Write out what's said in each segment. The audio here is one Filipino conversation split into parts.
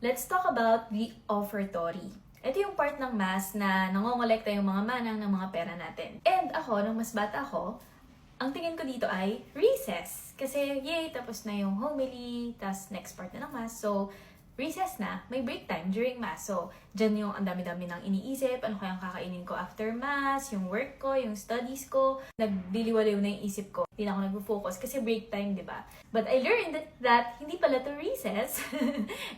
let's talk about the offertory. Ito yung part ng Mass na nangongolekta yung mga manang ng mga pera natin. And ako, nung mas bata ako, ang tingin ko dito ay recess. Kasi, yay, tapos na yung homily, tas next part na ng Mass. So, recess na, may break time during Mass. So, dyan yung ang dami-dami nang iniisip, ano kayang kakainin ko after Mass, yung work ko, yung studies ko, nagdiliwaliw na yung isip ko. Hindi na ako nag-focus kasi break time, di ba? But I learned that hindi pala to recess.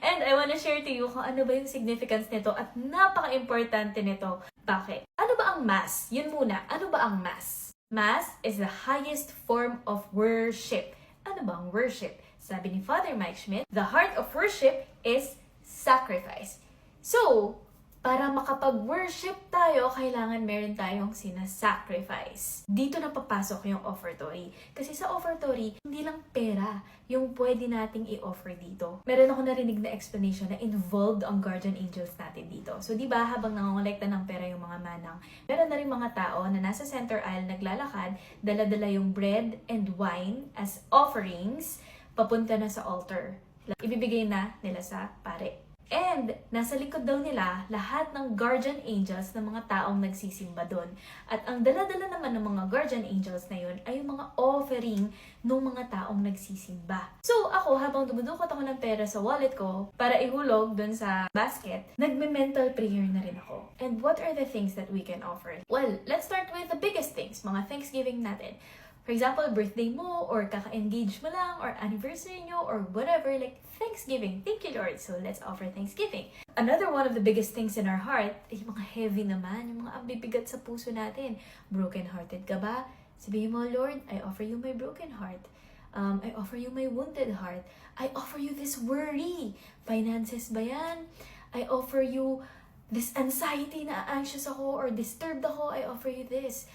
And I wanna share to you kung ano ba yung significance nito at napaka-importante nito. Bakit? Ano ba ang Mass? Yun muna, ano ba ang Mass? Mass is the highest form of worship. Ano ba ang worship? Sabi ni Father Mike Schmidt, the heart of worship is sacrifice. So, para makapag-worship tayo, kailangan meron tayong sinasacrifice. Dito na papasok yung offertory. Kasi sa offertory, hindi lang pera yung pwede nating i-offer dito. Meron ako narinig na explanation na involved ang guardian angels natin dito. So, di ba, habang nangongolekta ng pera yung mga manang, meron na rin mga tao na nasa center aisle naglalakad, dala-dala yung bread and wine as offerings, papunta na sa altar. Ibibigay na nila sa pare. And nasa likod daw nila lahat ng guardian angels ng mga taong nagsisimba doon. At ang dala-dala naman ng mga guardian angels na yun ay yung mga offering ng mga taong nagsisimba. So ako, habang dumudukot ako ng pera sa wallet ko para ihulog doon sa basket, nagme-mental prayer na rin ako. And what are the things that we can offer? Well, let's start with the biggest things, mga Thanksgiving natin. For example, birthday mo, or kaka-engage mo lang, or anniversary nyo, or whatever, like Thanksgiving. Thank you, Lord. So, let's offer Thanksgiving. Another one of the biggest things in our heart, ay yung mga heavy naman, yung mga ambibigat sa puso natin. Broken-hearted ka ba? Sabihin mo, Lord, I offer you my broken heart. I offer you my wounded heart. I offer you this worry. Finances ba yan? I offer you this anxiety na anxious ako, or disturbed ako. I offer you this.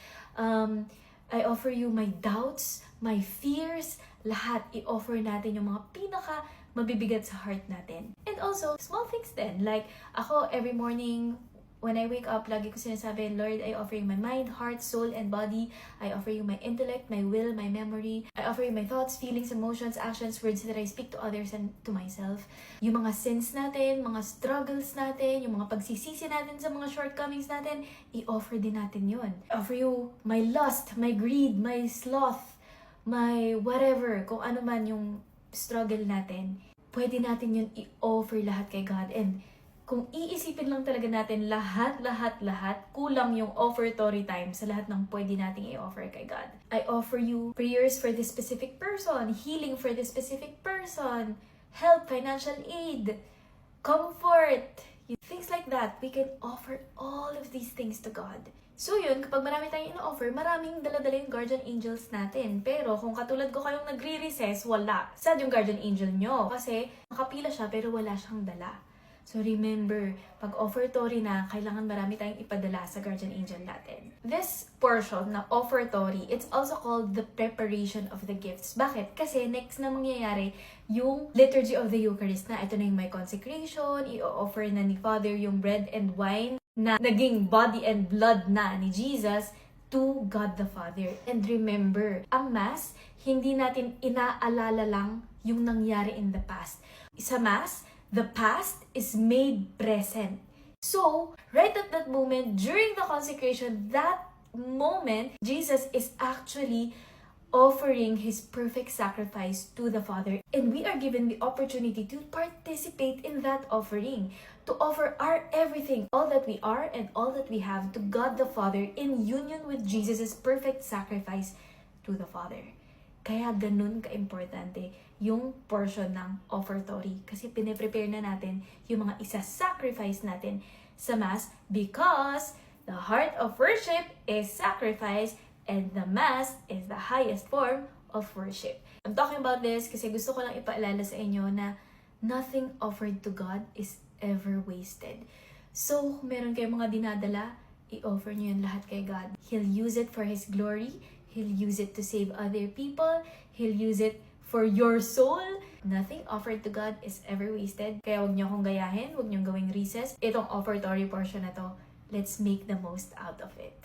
I offer you my doubts, my fears, lahat. I-offer natin yung mga pinaka mabibigat sa heart natin. And also, small things din. Like, ako, every morning, when I wake up, lagi ko sinasabi, Lord, I offer you my mind, heart, soul, and body. I offer you my intellect, my will, my memory. I offer you my thoughts, feelings, emotions, actions, words that I speak to others and to myself. Yung mga sins natin, mga struggles natin, yung mga pagsisisi natin sa mga shortcomings natin, i-offer din natin yun. I offer you my lust, my greed, my sloth, my whatever, kung ano man yung struggle natin. Pwede natin yun i-offer lahat kay God. And kung iisipin lang talaga natin lahat, kulang yung offertory time sa lahat ng pwede nating i-offer kay God. I offer you prayers for this specific person, healing for this specific person, help, financial aid, comfort, things like that. We can offer all of these things to God. So yun, kapag marami tayong ino-offer, maraming dala-dala yung guardian angels natin. Pero kung katulad ko kayong nagre-recess, wala. Sad yung guardian angel nyo. Kasi nakapila siya pero wala siyang dala. So remember, pag offertory na, kailangan marami tayong ipadala sa guardian angel natin. This portion na offertory, it's also called the preparation of the gifts. Bakit? Kasi next na mangyayari, yung liturgy of the Eucharist na. Ito na yung my consecration, i-offer na ni Father yung bread and wine na naging body and blood na ni Jesus to God the Father. And remember, ang Mass, hindi natin inaalala lang yung nangyari in the past. Sa Mass, the past is made present. So, right at that moment, during the consecration, that moment, Jesus is actually offering His perfect sacrifice to the Father. And we are given the opportunity to participate in that offering. To offer our everything, all that we are and all that we have to God the Father in union with Jesus' perfect sacrifice to the Father. Kaya ganun ka-importante yung portion ng offertory. Kasi piniprepare na natin yung mga isa-sacrifice natin sa Mass because the heart of worship is sacrifice and the Mass is the highest form of worship. I'm talking about this kasi gusto ko lang ipaalala sa inyo na nothing offered to God is ever wasted. So, kung meron kayong mga dinadala, i-offer nyo yun lahat kay God. He'll use it for His glory. He'll use it to save other people. He'll use it for your soul. Nothing offered to God is ever wasted. Kaya huwag nyo akong gayahin, huwag nyo gawing recess. Itong offertory portion na to, let's make the most out of it.